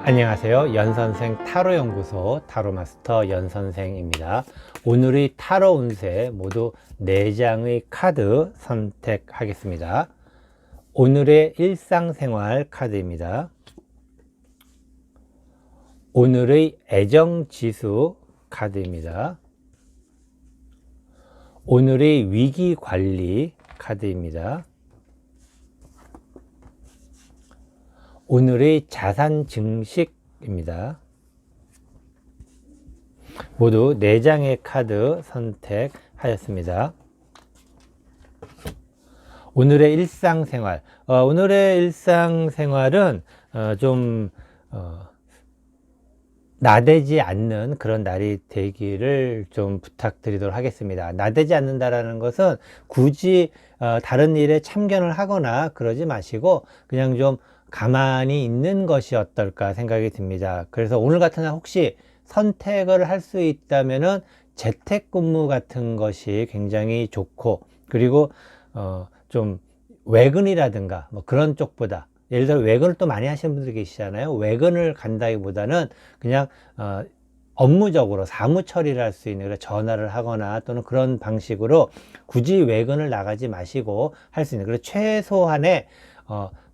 안녕하세요. 연선생 타로연구소 타로마스터 연선생입니다. 오늘의 타로 운세 모두 4장의 카드 선택하겠습니다. 오늘의 일상생활 카드입니다. 오늘의 애정지수 카드입니다. 오늘의 위기관리 카드입니다. 오늘의 자산 증식입니다. 모두 4장의 카드 선택하였습니다. 오늘의 일상생활. 오늘의 일상생활은 좀 나대지 않는 그런 날이 되기를 좀 부탁드리도록 하겠습니다. 나대지 않는다라는 것은 굳이 다른 일에 참견을 하거나 그러지 마시고 그냥 좀 가만히 있는 것이 어떨까 생각이 듭니다. 그래서 오늘 같은 날 혹시 선택을 할 수 있다면은 재택근무 같은 것이 굉장히 좋고, 그리고 좀 외근이라든가 뭐 그런 쪽보다, 예를 들어 외근을 또 많이 하시는 분들 계시잖아요. 외근을 간다기보다는 그냥 업무적으로 사무 처리를 할 수 있는, 전화를 하거나 또는 그런 방식으로 굳이 외근을 나가지 마시고 할 수 있는, 그리고 최소한의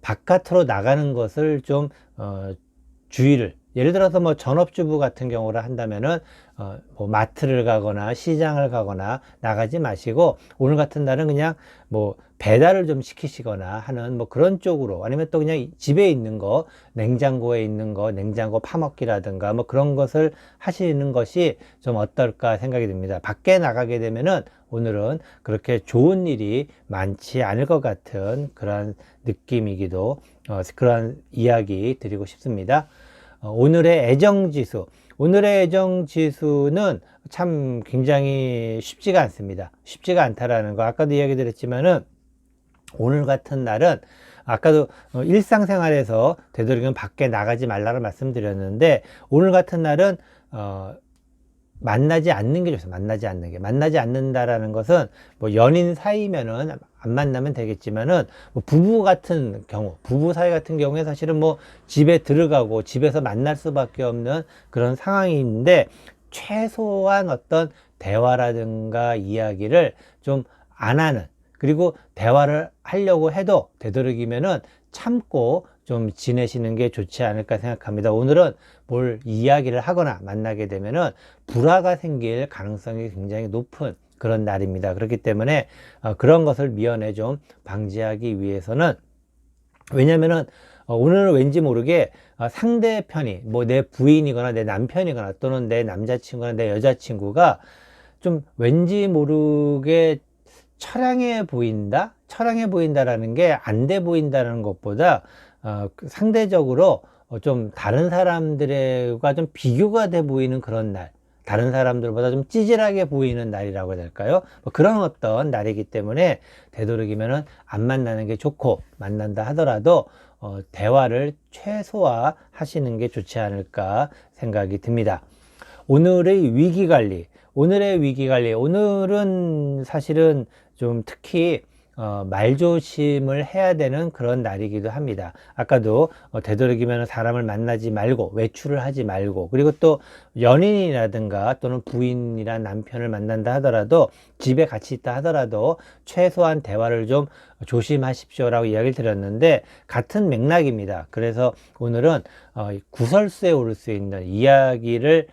바깥으로 나가는 것을 좀 주의를, 예를 들어서 뭐 전업주부 같은 경우를 한다면은 뭐 마트를 가거나 시장을 가거나 나가지 마시고 오늘 같은 날은 그냥 뭐 배달을 좀 시키시거나 하는 뭐 그런 쪽으로, 아니면 또 그냥 집에 있는 거, 냉장고에 있는 거, 냉장고 파먹기라든가 뭐 그런 것을 하시는 것이 좀 어떨까 생각이 듭니다. 밖에 나가게 되면은 오늘은 그렇게 좋은 일이 많지 않을 것 같은 그런 느낌이기도, 그런 이야기 드리고 싶습니다. 오늘의 애정지수. 오늘의 애정지수는 참 굉장히 쉽지가 않습니다. 쉽지가 않다라는 거, 아까도 이야기 드렸지만은 오늘 같은 날은, 아까도 일상생활에서 되도록이면 밖에 나가지 말라고 말씀드렸는데, 오늘 같은 날은 만나지 않는 게 좋습니다. 만나지 않는 게. 만나지 않는다라는 것은 뭐 연인 사이면은 안 만나면 되겠지만은, 뭐 부부 같은 경우, 부부 사이 같은 경우에 사실은 뭐 집에 들어가고 집에서 만날 수밖에 없는 그런 상황이 있는데, 최소한 어떤 대화라든가 이야기를 좀 안 하는, 그리고 대화를 하려고 해도 되도록이면은 참고 좀 지내시는 게 좋지 않을까 생각합니다. 오늘은 뭘 이야기를 하거나 만나게 되면은 불화가 생길 가능성이 굉장히 높은 그런 날입니다. 그렇기 때문에 그런 것을 미연에 좀 방지하기 위해서는, 왜냐면은 오늘은 왠지 모르게 상대편이 뭐 내 부인이거나 내 남편이거나 또는 내 남자친구나 내 여자친구가 좀 왠지 모르게 처량해 보인다? 처량해 보인다라는 게 안 돼 보인다는 것보다 상대적으로 좀 다른 사람들과 좀 비교가 돼 보이는 그런 날, 다른 사람들보다 좀 찌질하게 보이는 날이라고 해야 될까요? 뭐 그런 어떤 날이기 때문에 되도록이면은 안 만나는 게 좋고, 만난다 하더라도 대화를 최소화 하시는 게 좋지 않을까 생각이 듭니다. 오늘의 위기관리. 오늘의 위기관리. 오늘은 사실은 좀 특히 말조심을 해야 되는 그런 날이기도 합니다. 아까도 되도록이면 사람을 만나지 말고, 외출을 하지 말고, 그리고 또 연인이라든가 또는 부인이란 남편을 만난다 하더라도, 집에 같이 있다 하더라도 최소한 대화를 좀 조심하십시오라고 이야기를 드렸는데, 같은 맥락입니다. 그래서 오늘은 구설수에 오를 수 있는 이야기를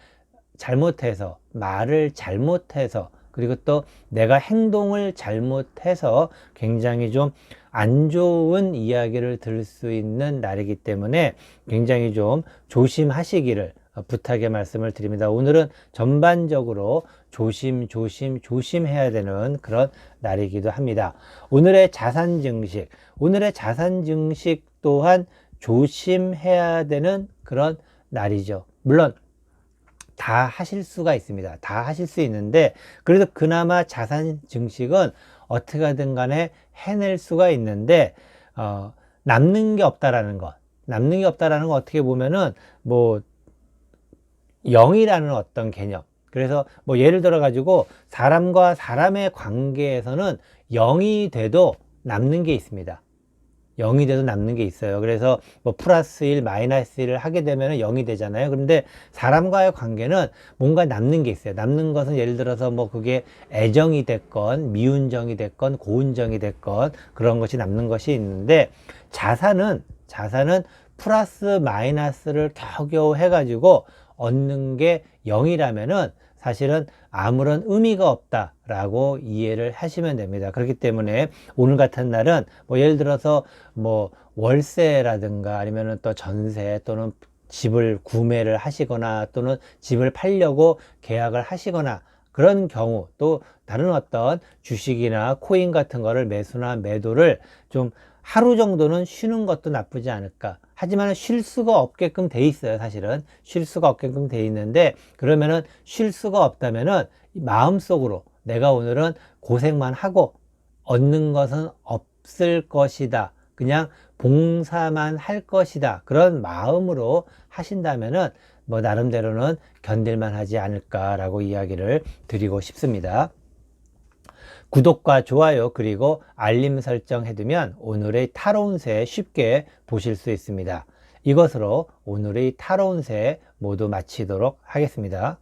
잘못해서, 말을 잘못해서, 그리고 또 내가 행동을 잘못해서 굉장히 좀 안 좋은 이야기를 들을 수 있는 날이기 때문에 굉장히 좀 조심하시기를 부탁의 말씀을 드립니다. 오늘은 전반적으로 조심해야 되는 그런 날이기도 합니다. 오늘의 자산 증식. 오늘의 자산 증식 또한 조심해야 되는 그런 날이죠. 물론 다 하실 수가 있습니다. 다 하실 수 있는데, 그래도 그나마 자산 증식은 어떻게 하든 간에 해낼 수가 있는데, 남는 게 없다라는 것. 남는 게 없다라는 건 어떻게 보면은 뭐 0이라는 어떤 개념. 그래서 뭐 예를 들어 가지고 사람과 사람의 관계에서는 0이 돼도 남는 게 있습니다. 0이 돼도 남는 게 있어요. 그래서 뭐 플러스 1, 마이너스 1을 하게 되면 0이 되잖아요. 그런데 사람과의 관계는 뭔가 남는 게 있어요. 남는 것은 예를 들어서 뭐 그게 애정이 됐건 미운정이 됐건 고운정이 됐건 그런 것이 남는 것이 있는데, 자산은 플러스 마이너스를 겨우겨우 해가지고 얻는 게 0이라면은 사실은 아무런 의미가 없다라고 이해를 하시면 됩니다. 그렇기 때문에 오늘 같은 날은 뭐 예를 들어서 뭐 월세라든가 아니면은 또 전세 또는 집을 구매를 하시거나 또는 집을 팔려고 계약을 하시거나 그런 경우, 또 다른 어떤 주식이나 코인 같은 거를 매수나 매도를 좀 하루 정도는 쉬는 것도 나쁘지 않을까. 하지만 쉴 수가 없게끔 돼 있어요. 사실은 쉴 수가 없게끔 돼 있는데, 그러면은 쉴 수가 없다면은 마음속으로 내가 오늘은 고생만 하고 얻는 것은 없을 것이다, 그냥 봉사만 할 것이다, 그런 마음으로 하신다면은 뭐 나름대로는 견딜만 하지 않을까라고 이야기를 드리고 싶습니다. 구독과 좋아요 그리고 알림 설정 해두면 오늘의 타로 운세 쉽게 보실 수 있습니다. 이것으로 오늘의 타로 운세 모두 마치도록 하겠습니다.